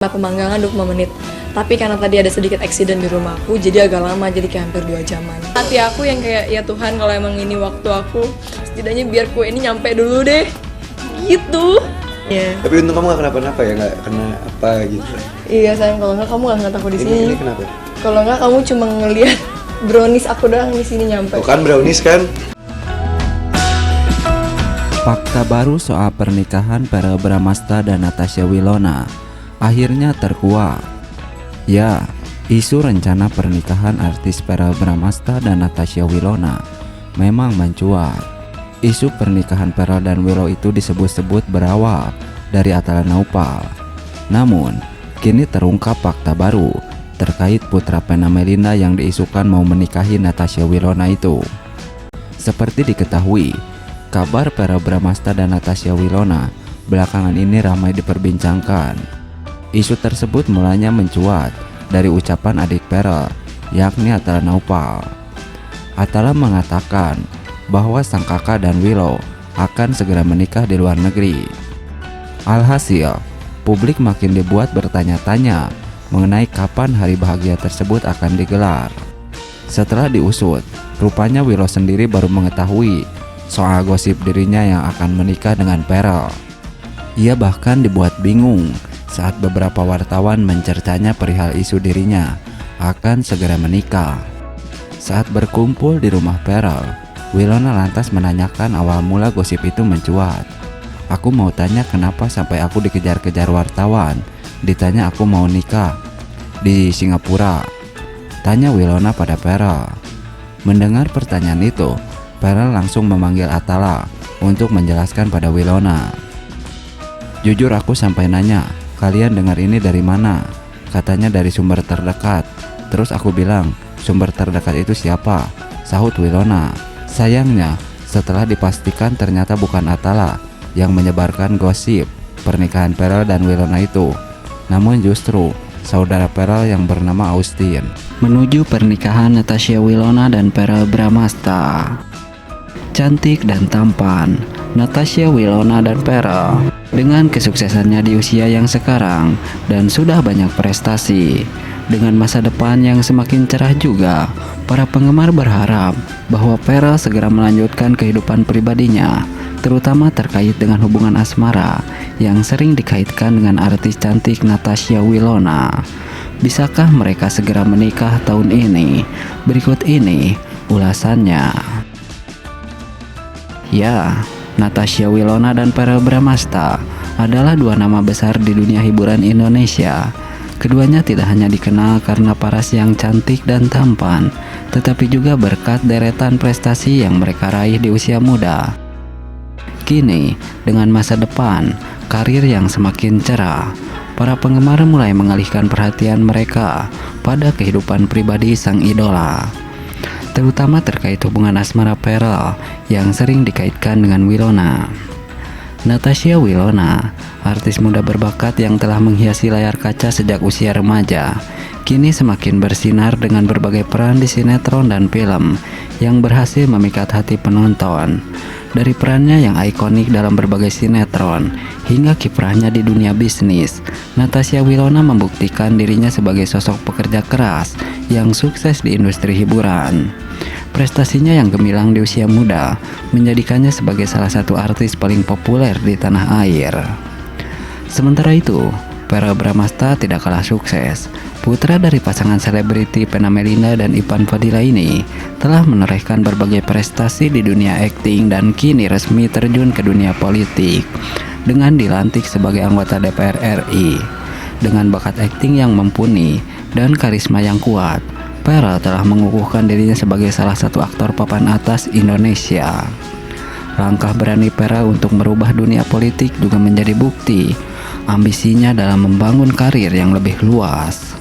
Pemanggangan 25 menit. Tapi karena tadi ada sedikit accident di rumahku, jadi agak lama, jadi kayak hampir 2 jaman. Hati aku yang kayak, ya Tuhan kalau emang ini waktu aku, setidaknya biar kue ini nyampe dulu deh. Gitu. Iya. Tapi untung kamu gak kenapa-napa ya, gak kena apa gitu. Iya sayang, kalau nggak kamu nggak ngeliat aku di sini. Ini kenapa? Kalau nggak kamu cuma ngeliat brownies aku doang di sini nyampe. Tuh kan brownies kan? Fakta baru soal pernikahan Verrell Bramasta dan Natasha Wilona akhirnya terkuak. Ya, isu rencana pernikahan artis Verrell Bramasta dan Natasha Wilona memang mencuat. Isu pernikahan Verrell dan Willow itu disebut-sebut berawal dari Atala Naupal. Namun, kini terungkap fakta baru terkait putra Vena Melinda yang diisukan mau menikahi Natasha Wilona itu. Seperti diketahui, kabar Verrell Bramasta dan Natasha Wilona belakangan ini ramai diperbincangkan. Isu tersebut mulanya mencuat dari ucapan adik Verrell, yakni Atala Naupal. Atala mengatakan bahwa sang kakak dan Willow akan segera menikah di luar negeri. Alhasil, publik makin dibuat bertanya-tanya mengenai kapan hari bahagia tersebut akan digelar. Setelah diusut, rupanya Willow sendiri baru mengetahui soal gosip dirinya yang akan menikah dengan Verrell. Ia bahkan dibuat bingung saat beberapa wartawan mencercanya perihal isu dirinya akan segera menikah. Saat berkumpul di rumah Verrell, Wilona lantas menanyakan awal mula gosip itu mencuat. "Aku mau tanya kenapa sampai aku dikejar-kejar wartawan, ditanya aku mau nikah di Singapura," tanya Wilona pada Verrell. Mendengar pertanyaan itu, Verrell langsung memanggil Atala untuk menjelaskan pada Wilona. "Jujur aku sampai nanya, kalian dengar ini dari mana? Katanya dari sumber terdekat." Terus aku bilang, "Sumber terdekat itu siapa?" sahut Wilona. Sayangnya, setelah dipastikan ternyata bukan Atala yang menyebarkan gosip pernikahan Verrell dan Wilona itu, namun justru saudara Verrell yang bernama Austin. Menuju pernikahan Natasha Wilona dan Verrell Bramasta. Cantik dan tampan, Natasha Wilona dan Verrell dengan kesuksesannya di usia yang sekarang dan sudah banyak prestasi, dengan masa depan yang semakin cerah juga, para penggemar berharap bahwa Verrell segera melanjutkan kehidupan pribadinya, terutama terkait dengan hubungan asmara yang sering dikaitkan dengan artis cantik Natasha Wilona. Bisakah mereka segera menikah tahun ini? Berikut ini ulasannya. Ya, Natasha Wilona dan Verrell Bramasta adalah dua nama besar di dunia hiburan Indonesia. Keduanya tidak hanya dikenal karena paras yang cantik dan tampan, tetapi juga berkat deretan prestasi yang mereka raih di usia muda. Kini, dengan masa depan, karir yang semakin cerah, para penggemar mulai mengalihkan perhatian mereka pada kehidupan pribadi sang idola, terutama terkait hubungan asmara Verrell yang sering dikaitkan dengan Wilona. Natasha Wilona, artis muda berbakat yang telah menghiasi layar kaca sejak usia remaja, kini semakin bersinar dengan berbagai peran di sinetron dan film yang berhasil memikat hati penonton. Dari perannya yang ikonik dalam berbagai sinetron hingga kiprahnya di dunia bisnis, Natasha Wilona membuktikan dirinya sebagai sosok pekerja keras yang sukses di industri hiburan. Prestasinya yang gemilang di usia muda menjadikannya sebagai salah satu artis paling populer di tanah air. Sementara itu, Verrell Bramasta tidak kalah sukses. Putra dari pasangan selebriti Vena Melinda dan Ivan Fadila ini telah menorehkan berbagai prestasi di dunia akting dan kini resmi terjun ke dunia politik dengan dilantik sebagai anggota DPR RI. Dengan bakat akting yang mumpuni dan karisma yang kuat, Verrell telah mengukuhkan dirinya sebagai salah satu aktor papan atas Indonesia. Langkah berani Verrell untuk merubah dunia politik juga menjadi bukti ambisinya dalam membangun karir yang lebih luas.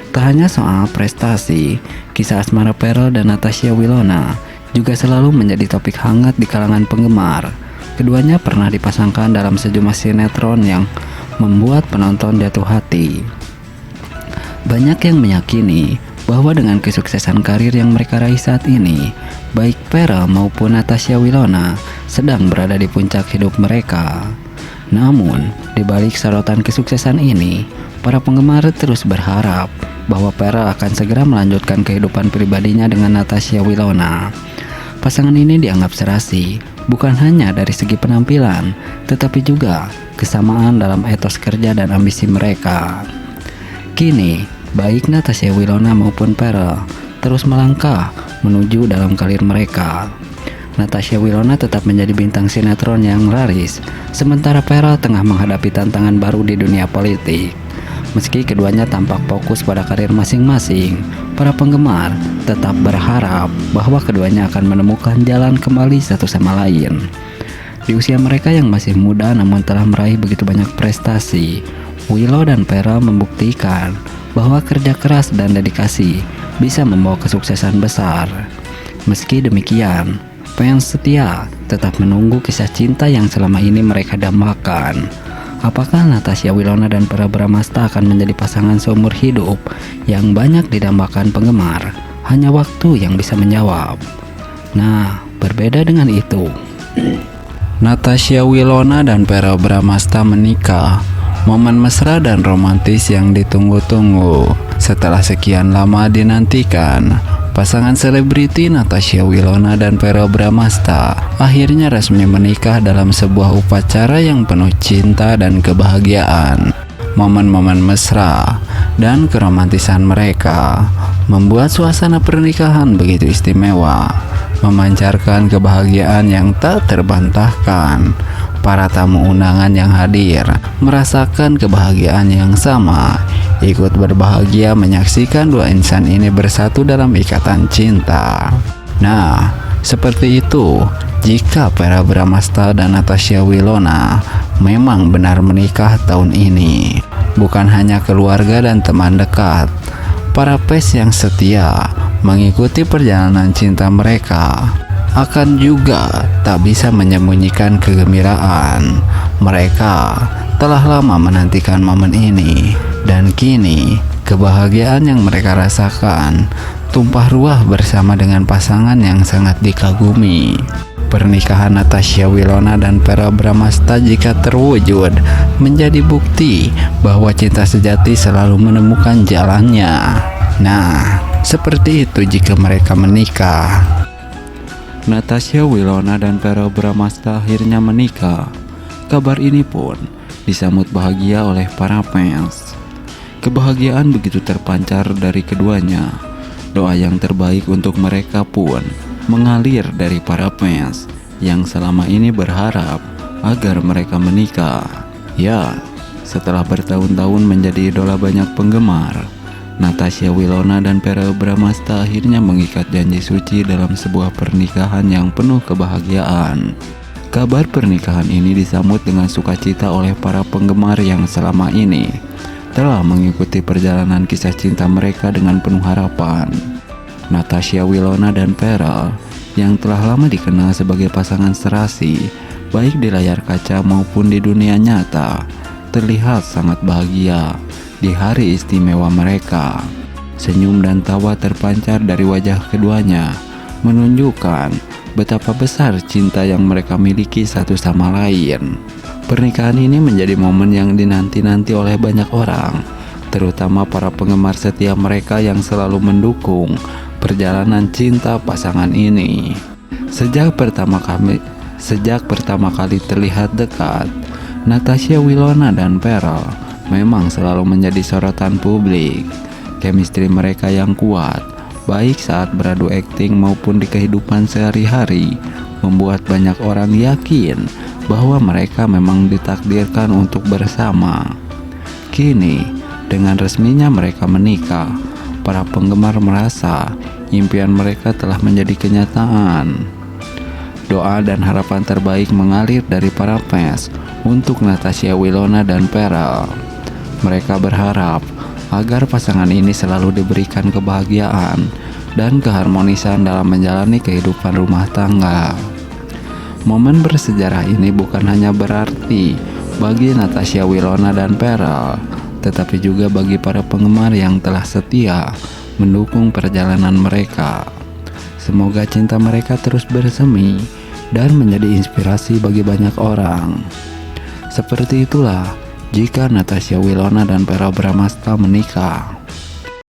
Tak hanya soal prestasi, kisah asmara Verrell dan Natasha Wilona juga selalu menjadi topik hangat di kalangan penggemar. Keduanya pernah dipasangkan dalam sejumlah sinetron yang membuat penonton jatuh hati. Banyak yang meyakini bahwa dengan kesuksesan karir yang mereka raih saat ini, baik Verrell maupun Natasha Wilona sedang berada di puncak hidup mereka. Namun, di balik sorotan kesuksesan ini, para penggemar terus berharap bahwa Pearl akan segera melanjutkan kehidupan pribadinya dengan Natasha Wilona. Pasangan ini dianggap serasi, bukan hanya dari segi penampilan, tetapi juga kesamaan dalam etos kerja dan ambisi mereka. Kini, baik Natasha Wilona maupun Pearl terus melangkah menuju dalam karir mereka. Natasha Wilona tetap menjadi bintang sinetron yang laris, sementara Pearl tengah menghadapi tantangan baru di dunia politik. Meski keduanya tampak fokus pada karir masing-masing, para penggemar tetap berharap bahwa keduanya akan menemukan jalan kembali satu sama lain. Di usia mereka yang masih muda namun telah meraih begitu banyak prestasi, Willow dan Pearl membuktikan bahwa kerja keras dan dedikasi bisa membawa kesuksesan besar. Meski demikian, fans setia tetap menunggu kisah cinta yang selama ini mereka dambakan. Apakah Natasha Wilona dan Pearl Bramasta akan menjadi pasangan seumur hidup yang banyak didambakan penggemar? Hanya waktu yang bisa menjawab. Nah, berbeda dengan itu, Natasha Wilona dan Pearl Bramasta menikah. Momen mesra dan romantis yang ditunggu-tunggu. Setelah sekian lama dinantikan, pasangan selebriti Natasha Wilona dan Pearl Bramasta akhirnya resmi menikah dalam sebuah upacara yang penuh cinta dan kebahagiaan. Momen-momen mesra dan keromantisan mereka membuat suasana pernikahan begitu istimewa, memancarkan kebahagiaan yang tak terbantahkan. Para tamu undangan yang hadir merasakan kebahagiaan yang sama, ikut berbahagia menyaksikan dua insan ini bersatu dalam ikatan cinta. Nah, seperti itu jika Pearl Bramasta dan Natasha Wilona memang benar menikah tahun ini. Bukan hanya keluarga dan teman dekat, para fans yang setia mengikuti perjalanan cinta mereka akan juga tak bisa menyembunyikan kegembiraan. Mereka telah lama menantikan momen ini, dan kini kebahagiaan yang mereka rasakan tumpah ruah bersama dengan pasangan yang sangat dikagumi. Pernikahan Natasha Wilona dan Pearl Bramasta jika terwujud menjadi bukti bahwa cinta sejati selalu menemukan jalannya. Nah, seperti itu jika mereka menikah. Natasha Wilona dan Pearl Bramasta akhirnya menikah. Kabar ini pun disambut bahagia oleh para fans. Kebahagiaan begitu terpancar dari keduanya. Doa yang terbaik untuk mereka pun mengalir dari para fans yang selama ini berharap agar mereka menikah. Ya, setelah bertahun-tahun menjadi idola banyak penggemar, Natasha Wilona dan Pearl Bramasta akhirnya mengikat janji suci dalam sebuah pernikahan yang penuh kebahagiaan. Kabar pernikahan ini disambut dengan sukacita oleh para penggemar yang selama ini telah mengikuti perjalanan kisah cinta mereka dengan penuh harapan. Natasha Wilona dan Pearl yang telah lama dikenal sebagai pasangan serasi, baik di layar kaca maupun di dunia nyata, terlihat sangat bahagia di hari istimewa mereka. Senyum dan tawa terpancar dari wajah keduanya, menunjukkan betapa besar cinta yang mereka miliki satu sama lain. Pernikahan ini menjadi momen yang dinanti-nanti oleh banyak orang, terutama para penggemar setia mereka yang selalu mendukung perjalanan cinta pasangan ini. Sejak pertama kali terlihat dekat, Natasha Wilona dan Pearl memang selalu menjadi sorotan publik. Chemistry mereka yang kuat, baik saat beradu akting maupun di kehidupan sehari-hari, membuat banyak orang yakin bahwa mereka memang ditakdirkan untuk bersama. Kini, dengan resminya mereka menikah, para penggemar merasa impian mereka telah menjadi kenyataan. Doa dan harapan terbaik mengalir dari para fans untuk Natasha Wilona dan Pearl. Mereka berharap agar pasangan ini selalu diberikan kebahagiaan dan keharmonisan dalam menjalani kehidupan rumah tangga. Momen bersejarah ini bukan hanya berarti bagi Natasha Wilona dan Pearl, tetapi juga bagi para penggemar yang telah setia mendukung perjalanan mereka. Semoga cinta mereka terus bersemi dan menjadi inspirasi bagi banyak orang. Seperti itulah jika Natasha Wilona dan Verrell Bramasta menikah.